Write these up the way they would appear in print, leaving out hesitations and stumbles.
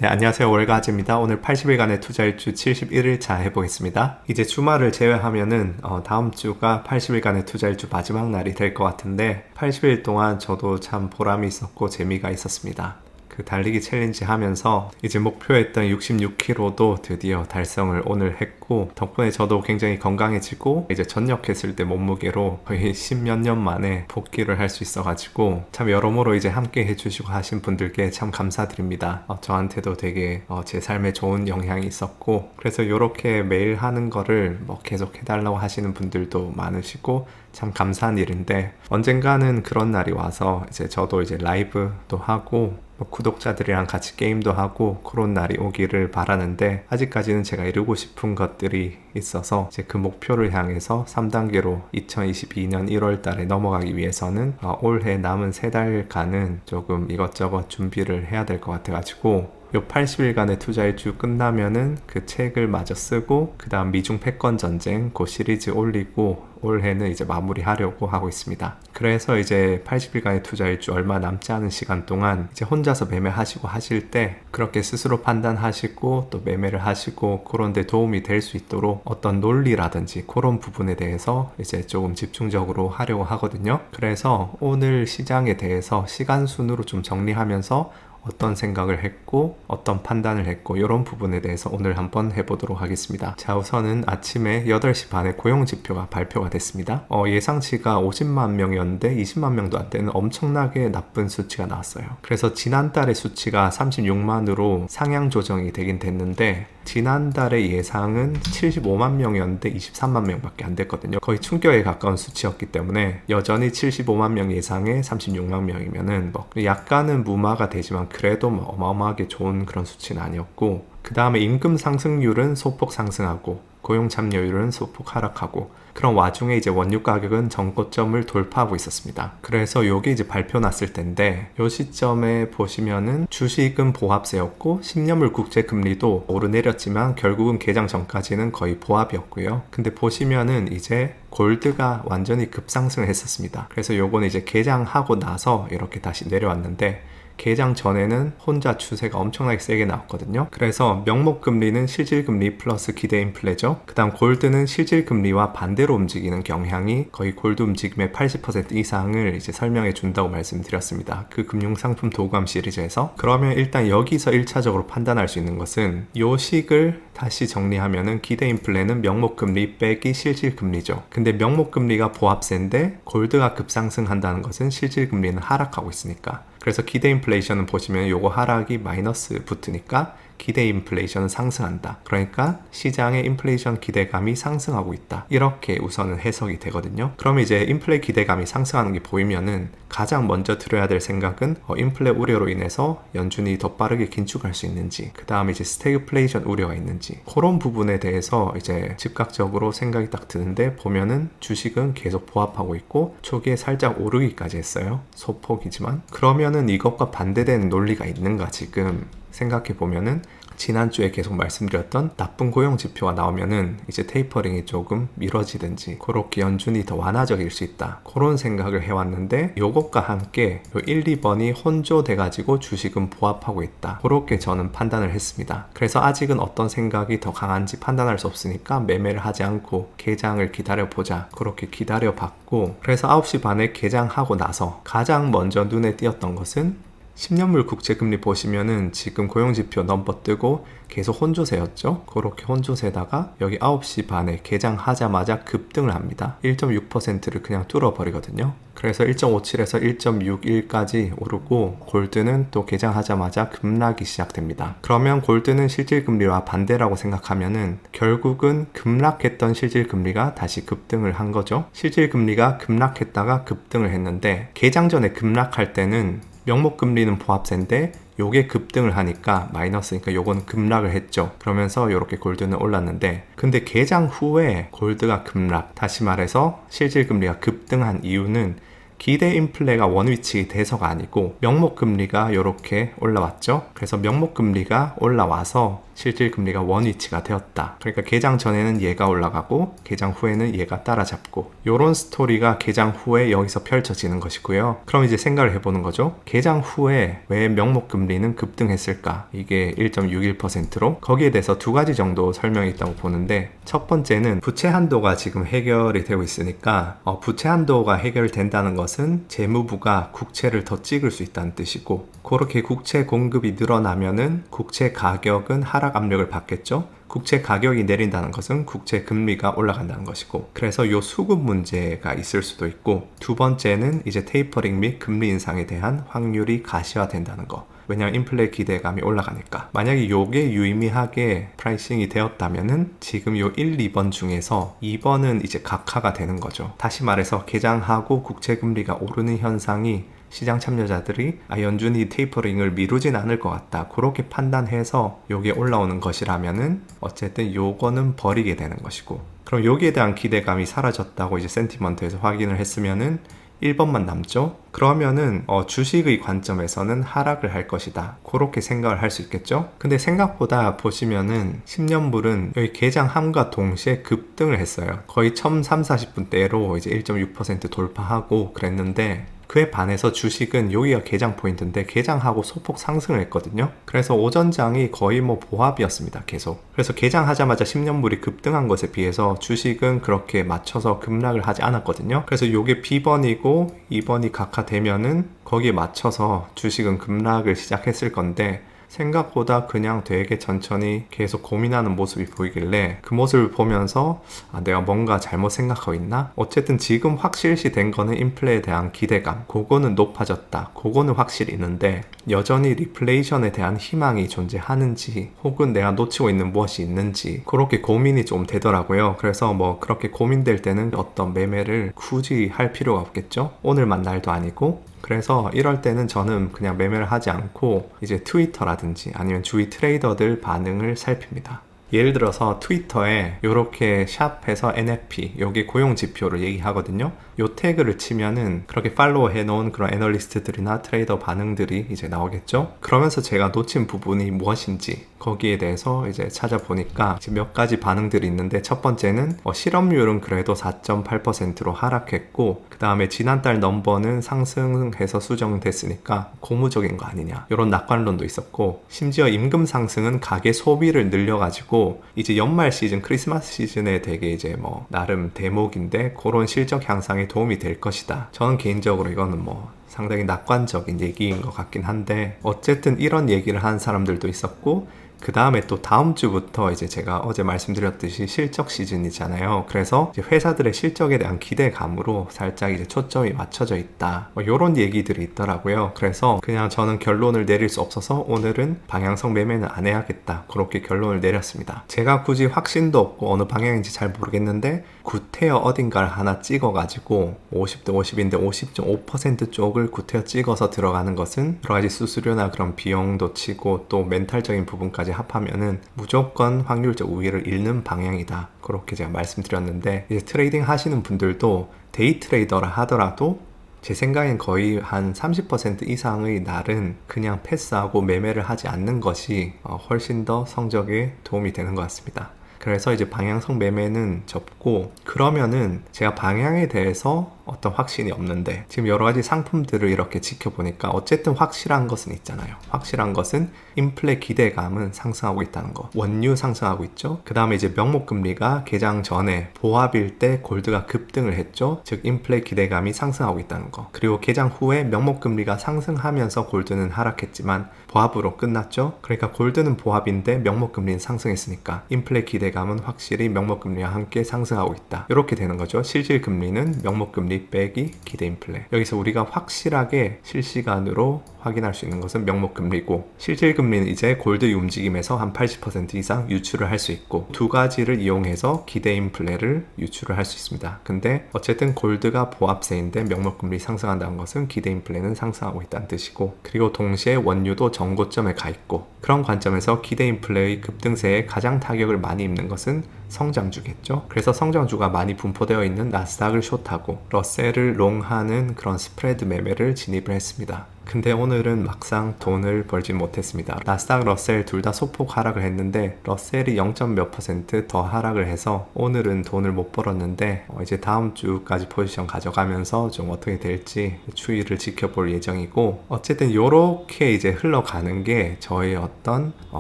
네, 안녕하세요. 월가즈입니다. 오늘 80일간의 투자일주 71일차 해보겠습니다. 이제 주말을 제외하면은 다음 주가 80일간의 투자일주 마지막 날이 될 것 같은데 80일 동안 저도 참 보람이 있었고 재미가 있었습니다. 그 달리기 챌린지 하면서 이제 목표했던 66kg도 드디어 달성을 오늘 했고, 덕분에 저도 굉장히 건강해지고 이제 전역했을 때 몸무게로 거의 10몇 년 만에 복귀를 할 수 있어가지고 참 여러모로 이제 함께 해주시고 하신 분들께 참 감사드립니다. 저한테도 되게 제 삶에 좋은 영향이 있었고, 그래서 이렇게 매일 하는 거를 계속 해달라고 하시는 분들도 많으시고 참 감사한 일인데, 언젠가는 그런 날이 와서 이제 저도 이제 라이브도 하고 구독자들이랑 같이 게임도 하고 그런 날이 오기를 바라는데, 아직까지는 제가 이루고 싶은 것들이 있어서 이제 그 목표를 향해서 3단계로 2022년 1월 달에 넘어가기 위해서는 올해 남은 3달간은 조금 이것저것 준비를 해야 될 것 같아가지고, 요 80일간의 투자일주 끝나면은 그 책을 마저 쓰고 그 다음 미중 패권 전쟁 그 시리즈 올리고 올해는 이제 마무리하려고 하고 있습니다. 그래서 이제 80일간의 투자일주 얼마 남지 않은 시간 동안 이제 혼자서 매매하시고 하실 때 그렇게 스스로 판단하시고 또 매매를 하시고 그런 데 도움이 될 수 있도록 어떤 논리라든지 그런 부분에 대해서 이제 조금 집중적으로 하려고 하거든요. 그래서 오늘 시장에 대해서 시간 순으로 좀 정리하면서 어떤 생각을 했고 어떤 판단을 했고 이런 부분에 대해서 오늘 한번 해보도록 하겠습니다. 자, 우선은 아침에 8시 반에 고용지표가 발표가 됐습니다. 예상치가 50만 명이었는데 20만 명도 안 되는 엄청나게 나쁜 수치가 나왔어요. 그래서 지난달의 수치가 36만으로 상향 조정이 되긴 됐는데, 지난달의 예상은 75만 명이었는데 23만 명밖에 안 됐거든요. 거의 충격에 가까운 수치였기 때문에 여전히 75만 명 예상에 36만 명이면은 약간은 무마가 되지만 그래도 어마어마하게 좋은 그런 수치는 아니었고, 그 다음에 임금 상승률은 소폭 상승하고 고용 참여율은 소폭 하락하고, 그런 와중에 이제 원유 가격은 전고점을 돌파하고 있었습니다. 그래서 요게 이제 발표 났을 텐데, 요 시점에 보시면은 주식은 보합세였고 10년물 국채 금리도 오르내렸지만 결국은 개장 전까지는 거의 보합이었고요. 근데 보시면은 이제 골드가 완전히 급상승을 했었습니다. 그래서 요거는 이제 개장하고 나서 이렇게 다시 내려왔는데, 개장 전에는 혼자 추세가 엄청나게 세게 나왔거든요. 그래서 명목금리는 실질금리 플러스 기대인플레죠. 그 다음 골드는 실질금리와 반대로 움직이는 경향이 거의 골드 움직임의 80% 이상을 이제 설명해 준다고 말씀드렸습니다. 그 금융상품 도감 시리즈에서. 그러면 일단 여기서 1차적으로 판단할 수 있는 것은 요 식을 다시 정리하면은 기대인플레는 명목금리 빼기 실질금리죠. 근데 명목금리가 보합세인데 골드가 급상승한다는 것은 실질금리는 하락하고 있으니까, 그래서 기대 인플레이션은 보시면 요거 하락이 마이너스 붙으니까 기대 인플레이션은 상승한다. 그러니까 시장의 인플레이션 기대감이 상승하고 있다. 이렇게 우선은 해석이 되거든요. 그럼 이제 인플레 기대감이 상승하는 게 보이면은 가장 먼저 들어야 될 생각은 인플레 우려로 인해서 연준이 더 빠르게 긴축할 수 있는지, 그 다음에 이제 스태그플레이션 우려가 있는지, 그런 부분에 대해서 이제 즉각적으로 생각이 딱 드는데, 보면은 주식은 계속 보합하고 있고 초기에 살짝 오르기까지 했어요. 소폭이지만. 그러면은 이것과 반대되는 논리가 있는가 지금 생각해 보면은, 지난주에 계속 말씀드렸던 나쁜 고용 지표가 나오면은 이제 테이퍼링이 조금 미뤄지든지 그렇게 연준이 더 완화적일 수 있다, 그런 생각을 해왔는데, 요것과 함께 요 1, 2번이 혼조돼 가지고 주식은 보합하고 있다, 그렇게 저는 판단을 했습니다. 그래서 아직은 어떤 생각이 더 강한지 판단할 수 없으니까 매매를 하지 않고 개장을 기다려보자, 그렇게 기다려봤고, 그래서 9시 반에 개장하고 나서 가장 먼저 눈에 띄었던 것은 10년물 국채금리 보시면은 지금 고용지표 넘버 뜨고 계속 혼조세였죠. 그렇게 혼조세다가 여기 9시 반에 개장하자마자 급등을 합니다. 1.6%를 그냥 뚫어버리거든요. 그래서 1.57에서 1.61까지 오르고, 골드는 또 개장하자마자 급락이 시작됩니다. 그러면 골드는 실질금리와 반대라고 생각하면은 결국은 급락했던 실질금리가 다시 급등을 한 거죠. 실질금리가 급락했다가 급등을 했는데, 개장 전에 급락할 때는 명목금리는 보합세인데 요게 급등을 하니까 마이너스니까 요건 급락을 했죠. 그러면서 요렇게 골드는 올랐는데, 근데 개장 후에 골드가 급락, 다시 말해서 실질금리가 급등한 이유는 기대 인플레가 원위치 돼서가 아니고 명목금리가 이렇게 올라왔죠. 그래서 명목금리가 올라와서 실질금리가 원위치가 되었다. 그러니까 개장 전에는 얘가 올라가고 개장 후에는 얘가 따라잡고, 요런 스토리가 개장 후에 여기서 펼쳐지는 것이고요. 그럼 이제 생각을 해보는 거죠. 개장 후에 왜 명목금리는 급등했을까? 이게 1.61%로 거기에 대해서 두 가지 정도 설명이 있다고 보는데, 첫 번째는 부채 한도가 지금 해결이 되고 있으니까 부채 한도가 해결된다는 것은 재무부가 국채를 더 찍을 수 있다는 뜻이고, 그렇게 국채 공급이 늘어나면은 국채 가격은 하락 압력을 받겠죠. 국채 가격이 내린다는 것은 국채 금리가 올라간다는 것이고, 그래서 요 수급 문제가 있을 수도 있고, 두 번째는 이제 테이퍼링 및 금리 인상에 대한 확률이 가시화된다는 거. 왜냐하면 인플레 기대감이 올라가니까. 만약에 요게 유의미하게 프라이싱이 되었다면은 지금 요 1, 2번 중에서 2번은 이제 각하가 되는 거죠. 다시 말해서 개장하고 국채 금리가 오르는 현상이 시장 참여자들이 연준이 테이퍼링을 미루진 않을 것 같다, 그렇게 판단해서 요게 올라오는 것이라면은 어쨌든 요거는 버리게 되는 것이고, 그럼 여기에 대한 기대감이 사라졌다고 이제 센티먼트에서 확인을 했으면은 1번만 남죠? 그러면은 주식의 관점에서는 하락을 할 것이다, 그렇게 생각을 할 수 있겠죠? 근데 생각보다 보시면은 10년물은 여기 개장함과 동시에 급등을 했어요. 거의 1340분대로 이제 1.6% 돌파하고 그랬는데, 그에 반해서 주식은 여기가 개장 포인트인데 개장하고 소폭 상승을 했거든요. 그래서 오전장이 거의 보합이었습니다. 계속. 그래서 개장하자마자 10년물이 급등한 것에 비해서 주식은 그렇게 맞춰서 급락을 하지 않았거든요. 그래서 이게 B번이고 2번이 각하되면은 거기에 맞춰서 주식은 급락을 시작했을 건데, 생각보다 그냥 되게 천천히 계속 고민하는 모습이 보이길래 그 모습을 보면서 내가 뭔가 잘못 생각하고 있나? 어쨌든 지금 확실시 된 거는 인플레에 대한 기대감, 그거는 높아졌다, 그거는 확실히 있는데, 여전히 리플레이션에 대한 희망이 존재하는지 혹은 내가 놓치고 있는 무엇이 있는지 그렇게 고민이 좀 되더라고요. 그래서 그렇게 고민될 때는 어떤 매매를 굳이 할 필요가 없겠죠? 오늘만 날도 아니고. 그래서 이럴 때는 저는 그냥 매매를 하지 않고 이제 트위터라든지 아니면 주위 트레이더들 반응을 살핍니다. 예를 들어서 트위터에 이렇게 샵해서 NFP, 여기 고용 지표를 얘기하거든요. 요 태그를 치면은 그렇게 팔로우 해놓은 그런 애널리스트들이나 트레이더 반응들이 이제 나오겠죠. 그러면서 제가 놓친 부분이 무엇인지 거기에 대해서 이제 찾아보니까 이제 몇 가지 반응들이 있는데, 첫 번째는 실업률은 그래도 4.8%로 하락했고, 그 다음에 지난달 넘버는 상승해서 수정됐으니까 고무적인 거 아니냐, 이런 낙관론도 있었고, 심지어 임금 상승은 가계 소비를 늘려가지고 이제 연말 시즌, 크리스마스 시즌에 되게 이제 나름 대목인데 그런 실적 향상에 도움이 될 것이다. 저는 개인적으로 이거는 상당히 낙관적인 얘기인 것 같긴 한데, 어쨌든 이런 얘기를 하는 사람들도 있었고, 그 다음에 또 다음 주부터 이제 제가 어제 말씀드렸듯이 실적 시즌이잖아요. 그래서 이제 회사들의 실적에 대한 기대감으로 살짝 이제 초점이 맞춰져 있다, 요런 얘기들이 있더라고요. 그래서 그냥 저는 결론을 내릴 수 없어서 오늘은 방향성 매매는 안 해야겠다, 그렇게 결론을 내렸습니다. 제가 굳이 확신도 없고 어느 방향인지 잘 모르겠는데 구테어 어딘가를 하나 찍어가지고 50대 50인데 50.5% 쪽을 구테어 찍어서 들어가는 것은 여러 가지 수수료나 그런 비용도 치고 또 멘탈적인 부분까지 합하면은 무조건 확률적 우위를 잃는 방향이다, 그렇게 제가 말씀드렸는데, 이제 트레이딩 하시는 분들도 데이 트레이더라 하더라도 제 생각엔 거의 한 30% 이상의 날은 그냥 패스하고 매매를 하지 않는 것이 훨씬 더 성적에 도움이 되는 것 같습니다. 그래서 이제 방향성 매매는 접고, 그러면은 제가 방향에 대해서 어떤 확신이 없는데 지금 여러 가지 상품들을 이렇게 지켜보니까 어쨌든 확실한 것은 있잖아요. 확실한 것은 인플레 기대감은 상승하고 있다는 거, 원유 상승하고 있죠. 그 다음에 이제 명목금리가 개장 전에 보합일 때 골드가 급등을 했죠. 즉 인플레 기대감이 상승하고 있다는 거. 그리고 개장 후에 명목금리가 상승하면서 골드는 하락했지만 보합으로 끝났죠. 그러니까 골드는 보합인데 명목금리는 상승했으니까 인플레 기대감은 확실히 명목금리와 함께 상승하고 있다, 이렇게 되는 거죠. 실질금리는 명목금리 빼기 기대 인플레. 여기서 우리가 확실하게 실시간으로 확인할 수 있는 것은 명목금리고, 실질금리는 이제 골드의 움직임에서 한 80% 이상 유출을 할 수 있고, 두 가지를 이용해서 기대 인플레를 유출을 할 수 있습니다. 근데 어쨌든 골드가 보합세인데 명목금리 상승한다는 것은 기대 인플레는 상승하고 있다는 뜻이고, 그리고 동시에 원유도 정고점에 가 있고, 그런 관점에서 기대 인플레의 급등세에 가장 타격을 많이 입는 것은 성장주겠죠. 그래서 성장주가 많이 분포되어 있는 나스닥을 숏하고 러셀을 롱하는 그런 스프레드 매매를 진입을 했습니다. 근데 오늘은 막상 돈을 벌지 못했습니다. 나스닥, 러셀 둘 다 소폭 하락을 했는데 러셀이 0.몇% 더 하락을 해서 오늘은 돈을 못 벌었는데, 이제 다음 주까지 포지션 가져가면서 좀 어떻게 될지 추이를 지켜볼 예정이고, 어쨌든 요렇게 이제 흘러가는 게 저의 어떤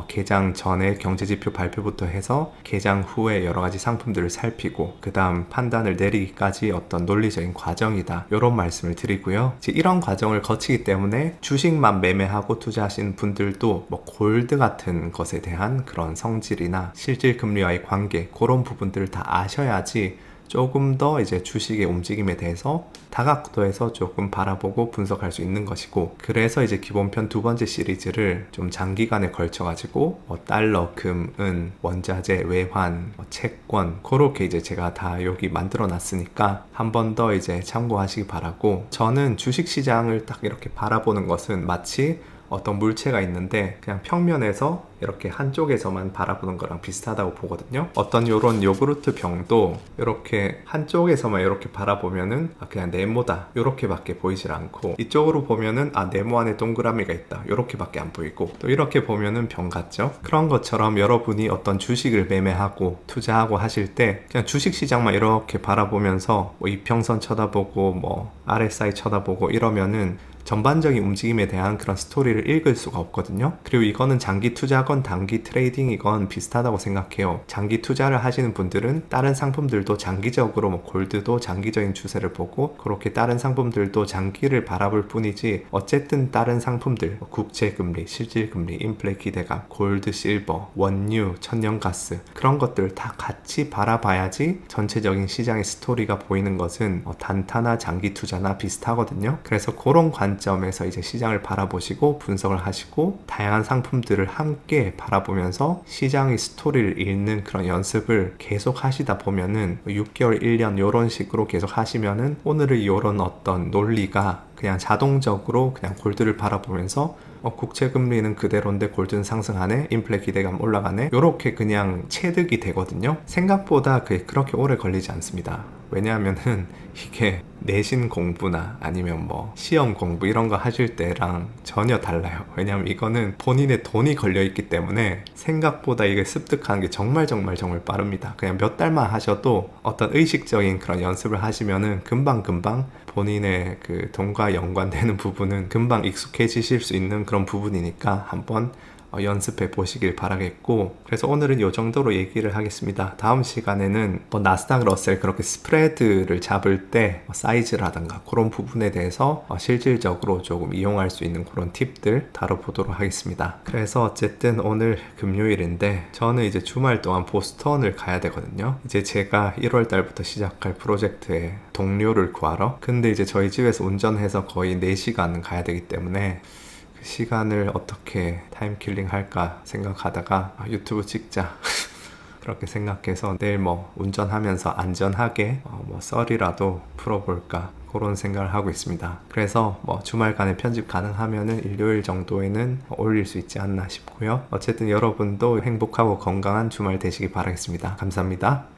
개장 전에 경제지표 발표부터 해서 개장 후에 여러 가지 상품들을 살피고 그 다음 판단을 내리기까지 어떤 논리적인 과정이다, 이런 말씀을 드리고요. 이제 이런 과정을 거치기 때문에 주식만 매매하고 투자하시는 분들도 뭐 골드 같은 것에 대한 그런 성질이나 실질 금리와의 관계, 그런 부분들을 다 아셔야지 조금 더 이제 주식의 움직임에 대해서 다각도에서 조금 바라보고 분석할 수 있는 것이고, 그래서 이제 기본편 두 번째 시리즈를 좀 장기간에 걸쳐 가지고 달러, 금, 은, 원자재, 외환, 채권, 그렇게 이제 제가 다 여기 만들어 놨으니까 한 번 더 이제 참고하시기 바라고, 저는 주식 시장을 딱 이렇게 바라보는 것은 마치 어떤 물체가 있는데 그냥 평면에서 이렇게 한쪽에서만 바라보는 거랑 비슷하다고 보거든요. 어떤 요런 요구르트 병도 이렇게 한쪽에서만 이렇게 바라보면은 그냥 네모다 요렇게 밖에 보이질 않고, 이쪽으로 보면은 네모 안에 동그라미가 있다 요렇게 밖에 안 보이고, 또 이렇게 보면은 병 같죠. 그런 것처럼 여러분이 어떤 주식을 매매하고 투자하고 하실 때 그냥 주식 시장만 이렇게 바라보면서 뭐 이평선 쳐다보고 뭐 RSI 쳐다보고 이러면은 전반적인 움직임에 대한 그런 스토리를 읽을 수가 없거든요. 그리고 이거는 장기 투자건 단기 트레이딩이건 비슷하다고 생각해요. 장기 투자를 하시는 분들은 다른 상품들도 장기적으로 뭐 골드도 장기적인 추세를 보고 그렇게 다른 상품들도 장기를 바라볼 뿐이지, 어쨌든 다른 상품들 국채금리, 실질금리, 인플레 기대감, 골드, 실버, 원유, 천연가스, 그런 것들 다 같이 바라봐야지 전체적인 시장의 스토리가 보이는 것은 단타나 장기 투자나 비슷하거든요. 그래서 그런 관점에서 이제 시장을 바라보시고 분석을 하시고 다양한 상품들을 함께 바라보면서 시장의 스토리를 읽는 그런 연습을 계속 하시다 보면은 6개월, 1년 이런 식으로 계속 하시면은 오늘의 이런 어떤 논리가 그냥 자동적으로 그냥 골드를 바라보면서 국채 금리는 그대로인데 골드는 상승하네, 인플레 기대감 올라가네, 요렇게 그냥 체득이 되거든요. 생각보다 그렇게 오래 걸리지 않습니다. 왜냐하면은 이게 내신 공부나 아니면 뭐 시험 공부 이런 거 하실 때랑 전혀 달라요. 왜냐하면 이거는 본인의 돈이 걸려 있기 때문에 생각보다 이게 습득하는 게 정말 빠릅니다. 그냥 몇 달만 하셔도 어떤 의식적인 그런 연습을 하시면은 금방 본인의 그 돈과 연관되는 부분은 금방 익숙해지실 수 있는 그런 부분이니까 한번 연습해 보시길 바라겠고, 그래서 오늘은 이 정도로 얘기를 하겠습니다. 다음 시간에는 나스닥 러셀 그렇게 스프레드를 잡을 때 사이즈라든가 그런 부분에 대해서 실질적으로 조금 이용할 수 있는 그런 팁들 다뤄보도록 하겠습니다. 그래서 어쨌든 오늘 금요일인데 저는 이제 주말 동안 보스턴을 가야 되거든요. 이제 제가 1월 달부터 시작할 프로젝트에 동료를 구하러. 근데 이제 저희 집에서 운전해서 거의 4시간 가야 되기 때문에 그 시간을 어떻게 타임킬링 할까 생각하다가 유튜브 찍자 그렇게 생각해서 내일 뭐 운전하면서 안전하게 뭐 썰이라도 풀어볼까 그런 생각을 하고 있습니다. 그래서 뭐 주말간에 편집 가능하면은 일요일 정도에는 올릴 수 있지 않나 싶고요. 어쨌든 여러분도 행복하고 건강한 주말 되시기 바라겠습니다. 감사합니다.